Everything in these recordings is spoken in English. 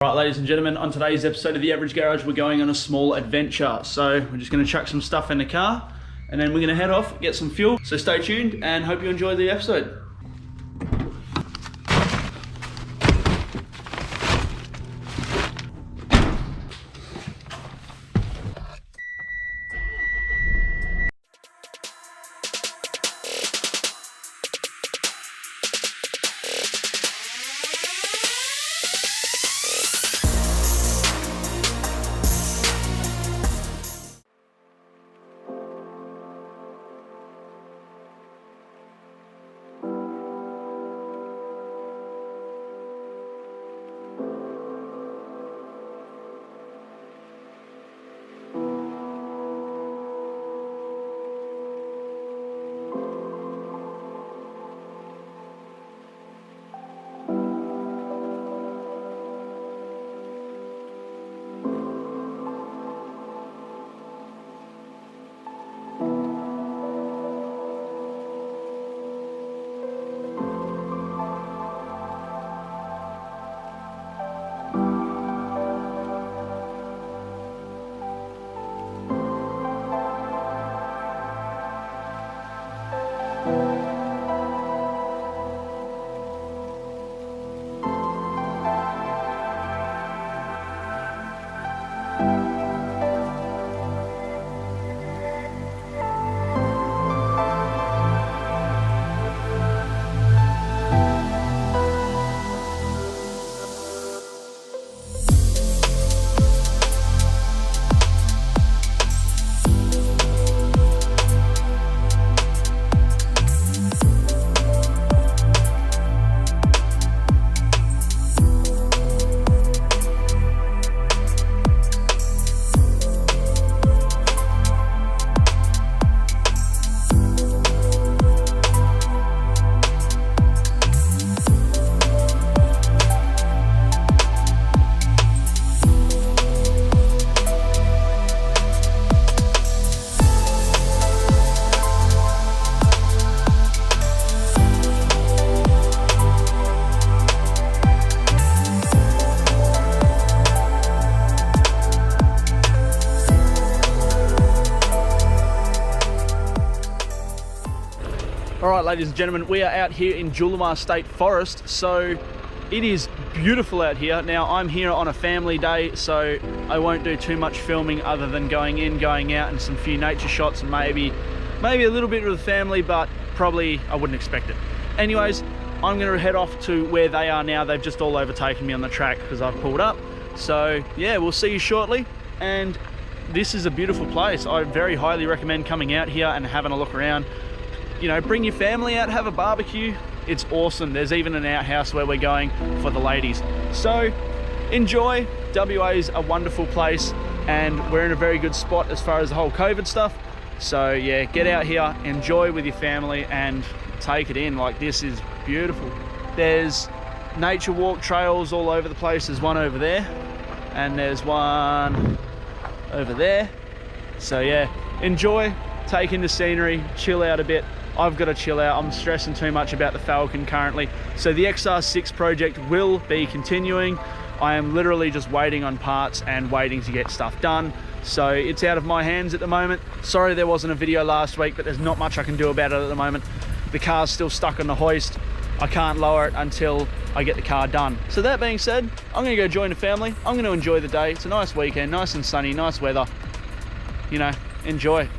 Right, ladies and gentlemen, on today's episode of The Average Garage, we're going on a small adventure. So we're just going to chuck some stuff in the car and then we're going to head off, get some fuel. So stay tuned and hope you enjoy the episode. Alright, ladies and gentlemen, we are out here in Julimar State Forest, so it is beautiful out here. Now, I'm here on a family day, so I won't do too much filming other than going in, going out, and some few nature shots, and maybe a little bit with the family, but probably I wouldn't expect it. Anyways, I'm going to head off to where they are now. They've just all overtaken me on the track because I've pulled up. So yeah, we'll see you shortly. And this is a beautiful place. I very highly recommend coming out here and having a look around. You know, bring your family out, have a barbecue. It's awesome. There's even an outhouse where we're going for the ladies. So enjoy. WA is a wonderful place and we're in a very good spot as far as the whole COVID stuff. So yeah, get out here, enjoy with your family and take it in. Like, this is beautiful. There's nature walk trails all over the place. There's one over there and there's one over there. So yeah, enjoy, take in the scenery, chill out a bit. I've got to chill out. I'm stressing too much about the Falcon currently. So the XR6 project will be continuing. I am literally just waiting on parts and waiting to get stuff done. So it's out of my hands at the moment. Sorry there wasn't a video last week, but there's not much I can do about it at the moment. The car's still stuck on the hoist. I can't lower it until I get the car done. So that being said, I'm gonna go join the family. I'm gonna enjoy the day. It's a nice weekend, nice and sunny, nice weather. You know, enjoy.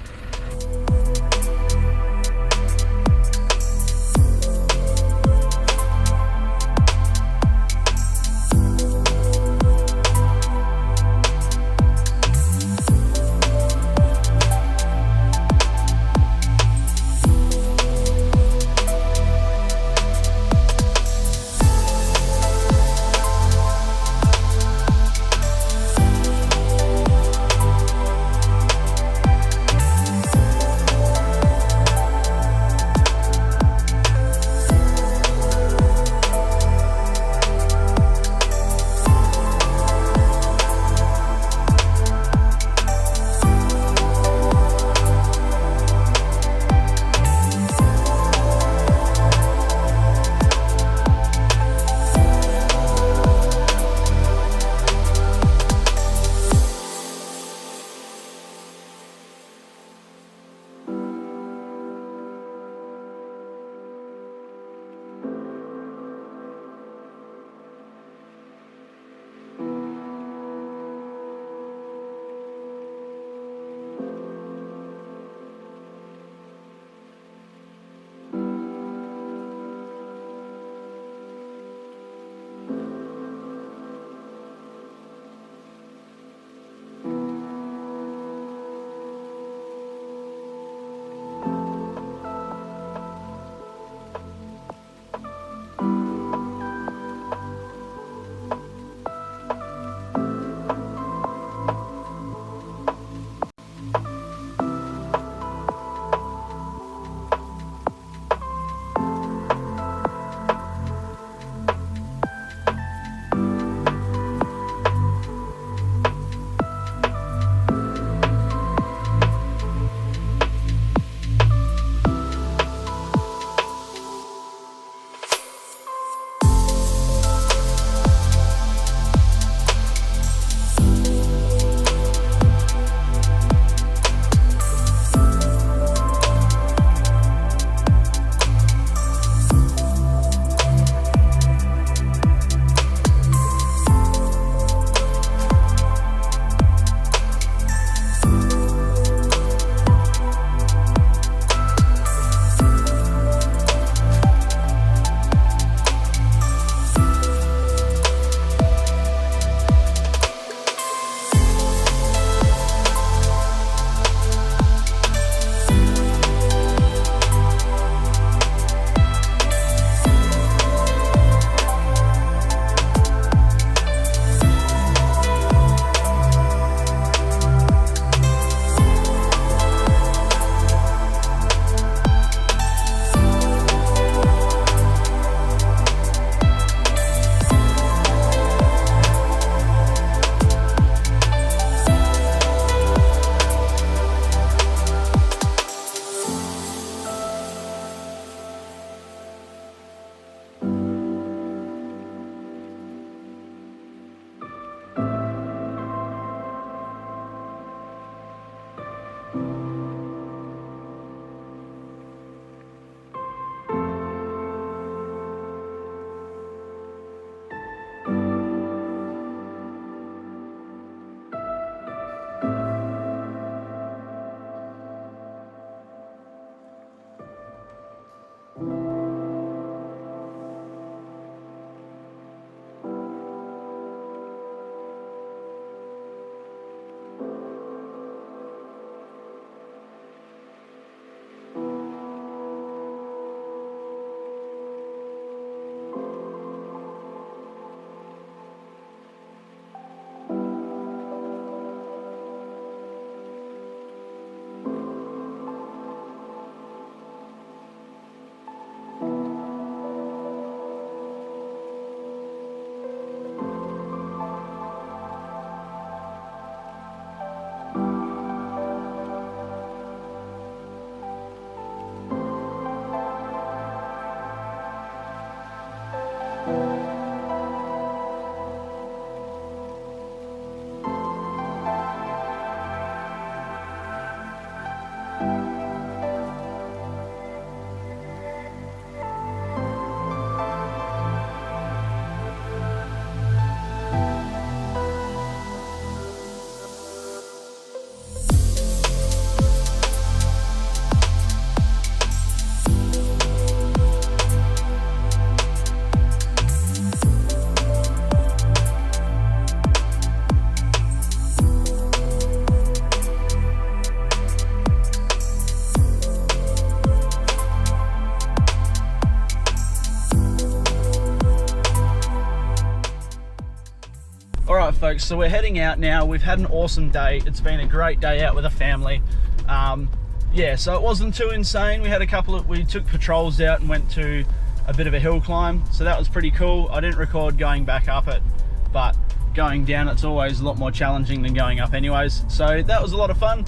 All right, folks, so we're heading out now. We've had an awesome day. It's been a great day out with the family. Yeah, so it wasn't too insane. We took patrols out and went to a bit of a hill climb, so that was pretty cool. I didn't record going back up it, but going down it's always a lot more challenging than going up anyways. So that was a lot of fun.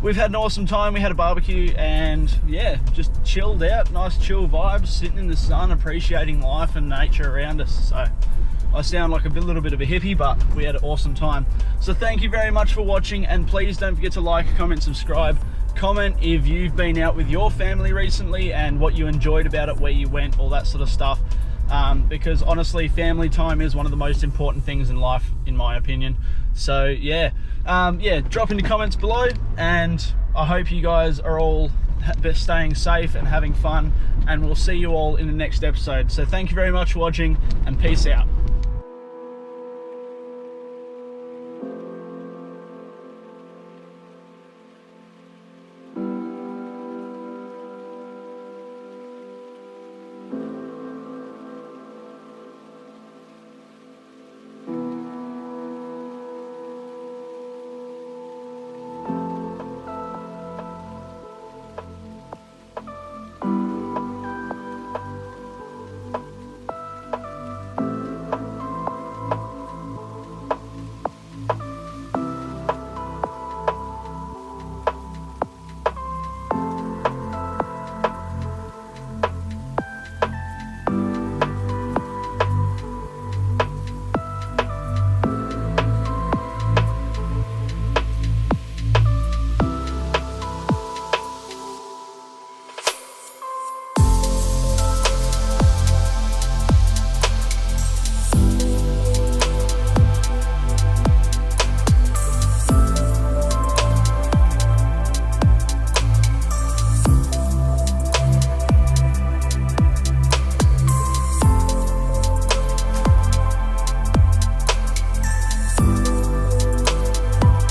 We've had an awesome time. We had a barbecue and yeah, just chilled out, nice chill vibes, sitting in the sun, appreciating life and nature around us. So I sound like a little bit of a hippie, but we had an awesome time. So thank you very much for watching, and please don't forget to like, comment, subscribe. Comment if you've been out with your family recently and what you enjoyed about it, where you went, all that sort of stuff. Because honestly, family time is one of the most important things in life, in my opinion. So yeah, drop in the comments below, and I hope you guys are all staying safe and having fun, and we'll see you all in the next episode. So thank you very much for watching, and peace out.